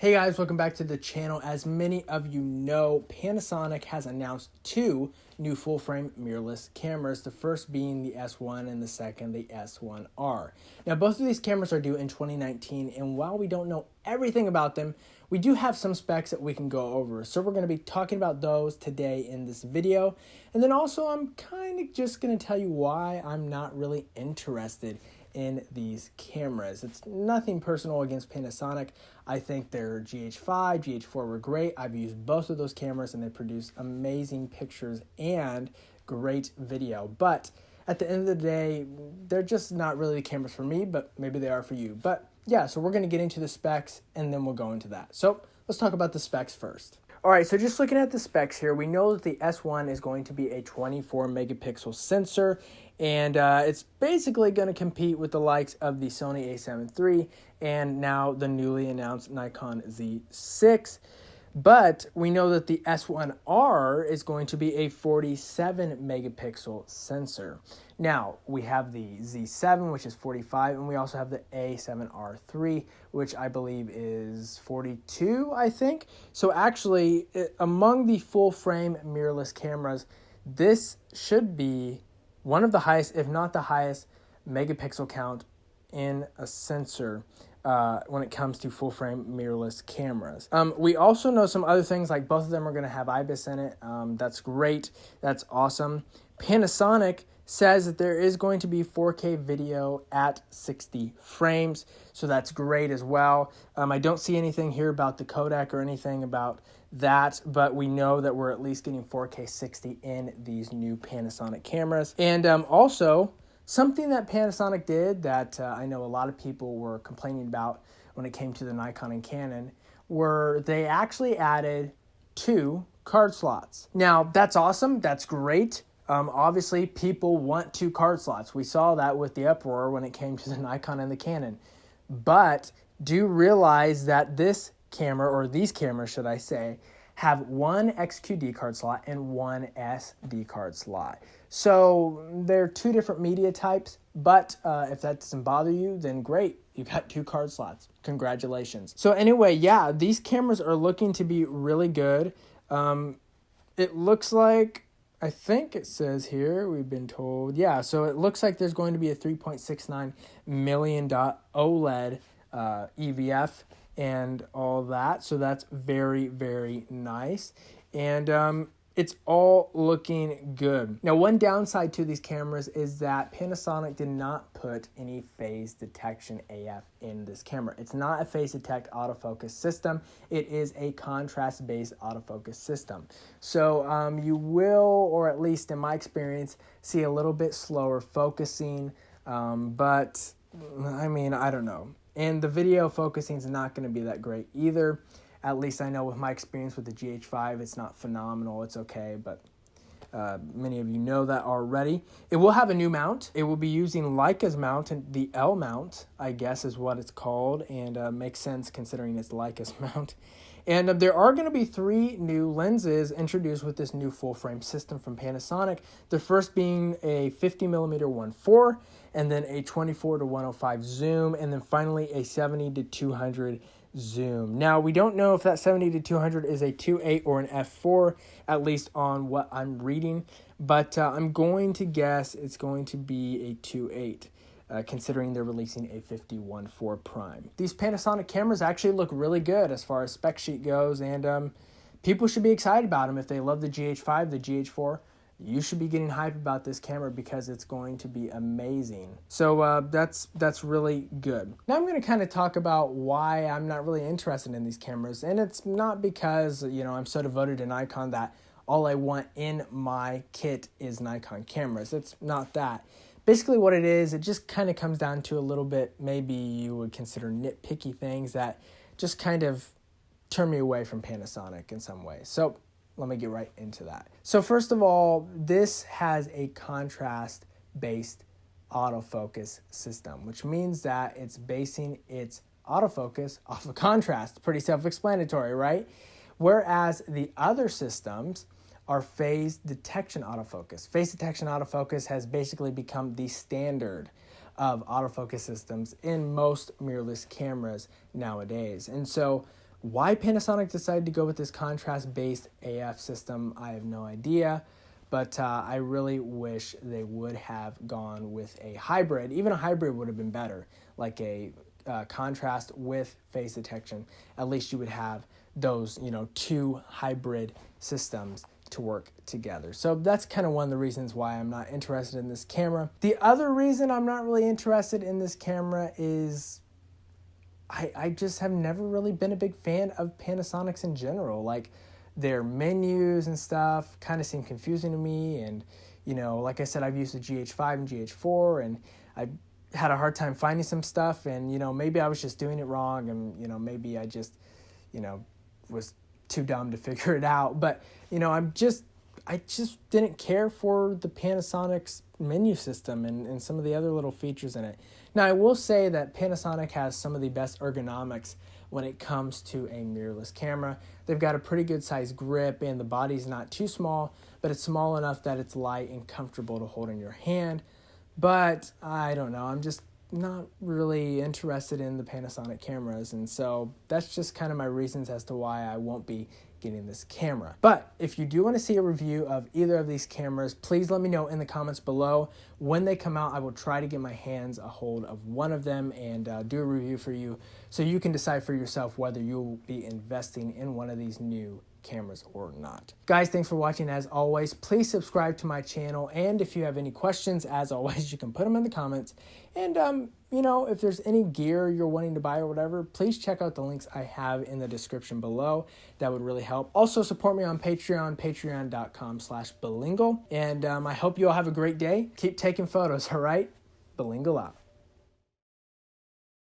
Hey guys, welcome back to the channel. As many of you know, Panasonic has announced two new full-frame mirrorless cameras, the first being the S1 and the second the S1R. Now both of these cameras are due in 2019, and while we don't know everything about them, we do have some specs that we can go over. So we're going to be talking about those today in this video. And then also I'm kind of just going to tell you why I'm not really interested in these cameras. It's nothing personal against Panasonic. I think their GH5, GH4 were great. I've used both of those cameras and they produce amazing pictures and great video. But at the end of the day, they're just not really the cameras for me, but maybe they are for you. But yeah, so we're going to get into the specs and then we'll go into that. So let's talk about the specs first. All right, so just looking at the specs here, we know that the S1 is going to be a 24 megapixel sensor, and it's basically going to compete with the likes of the Sony a7 III and now the newly announced Nikon Z6. But we know that the S1R is going to be a 47 megapixel sensor. Now, we have the Z7, which is 45, and we also have the A7R III, which I believe is 42, I think. So actually, among the full-frame mirrorless cameras, this should be one of the highest, if not the highest, megapixel count in a sensor when it comes to full-frame mirrorless cameras. We also know some other things, like both of them are going to have IBIS in it. That's great. That's awesome. Panasonic says that there is going to be 4K video at 60 frames, so that's great as well. I don't see anything here about the codec or anything about that, but we know that we're at least getting 4K 60 in these new Panasonic cameras. And also, something that Panasonic did that I know a lot of people were complaining about when it came to the Nikon and Canon were they actually added 2 card slots. Now, that's awesome. That's great. Obviously, people want 2 card slots. We saw that with the uproar when it came to the Nikon and the Canon. But do realize that this camera, or these cameras, should I say, have 1 XQD card slot and 1 SD card slot. So they're 2 different media types, but if that doesn't bother you, then great. You've got 2 card slots. Congratulations. So anyway, yeah, these cameras are looking to be really good. It looks like, I think it says here, we've been told, yeah, so it looks like there's going to be a 3.69 million OLED EVF and all that. So that's very, very nice. And it's all looking good. Now, one downside to these cameras is that Panasonic did not put any phase detection AF in this camera. It's not a phase detect autofocus system. It is a contrast-based autofocus system. So you will, or at least in my experience, see a little bit slower focusing. But I mean, I don't know. And the video focusing is not going to be that great either. At least I know with my experience with the GH5, it's not phenomenal. It's okay, but many of you know that already. It will have a new mount. It will be using Leica's mount, and the L mount, I guess, is what it's called, and makes sense considering it's Leica's mount. And there are going to be 3 new lenses introduced with this new full-frame system from Panasonic. The first being a 50mm 1.4, and then a 24 to 105 zoom, and then finally a 70 to 200 zoom. Now, we don't know if that 70 to 200 is a 2.8 or an f4, at least on what I'm reading, but I'm going to guess it's going to be a 2.8. Considering they're releasing a 51.4 prime. These Panasonic cameras actually look really good as far as spec sheet goes, and people should be excited about them. If they love the GH5, the GH4, you should be getting hype about this camera because it's going to be amazing. So that's really good. Now I'm going to kind of talk about why I'm not really interested in these cameras, and it's not because, you know, I'm so devoted to Nikon that all I want in my kit is Nikon cameras. It's not that. Basically what it is, it just kind of comes down to a little bit, maybe you would consider nitpicky things that just kind of turn me away from Panasonic in some ways. So let me get right into that. So first of all, this has a contrast-based autofocus system, which means that it's basing its autofocus off of contrast. Pretty self-explanatory, right? Whereas the other systems are phase detection autofocus. Phase detection autofocus has basically become the standard of autofocus systems in most mirrorless cameras nowadays. And so Why Panasonic decided to go with this contrast-based AF system, I have no idea. But I really wish they would have gone with a hybrid. Even a hybrid would have been better, like a contrast with phase detection. At least you would have those, two hybrid systems to work together. So that's kind of one of the reasons why I'm not interested in this camera. The other reason I'm not really interested in this camera is I just have never really been a big fan of Panasonics in general. Like, their menus and stuff kind of seem confusing to me. And, like I said, I've used the GH5 and GH4, and I had a hard time finding some stuff. And, maybe I was just doing it wrong, and, maybe I just, was too dumb to figure it out. But, I just didn't care for the Panasonic's menu system and some of the other little features in it. Now, I will say that Panasonic has some of the best ergonomics when it comes to a mirrorless camera. They've got a pretty good size grip, and the body's not too small, but it's small enough that it's light and comfortable to hold in your hand. But I don't know, I'm just not really interested in the Panasonic cameras, and so that's just kind of my reasons as to why I won't be getting this camera. But if you do want to see a review of either of these cameras, please let me know in the comments below. When they come out, I will try to get my hands a hold of one of them and do a review for you, so you can decide for yourself whether you'll be investing in one of these new cameras or not. Guys, thanks for watching. As always, please subscribe to my channel, and if you have any questions, as always, you can put them in the comments. And if there's any gear you're wanting to buy or whatever, please check out the links I have in the description below. That would really help. Also, support me on Patreon, patreon.com/bilingual. And I hope you all have a great day. Keep taking photos, all right? Bilingual out.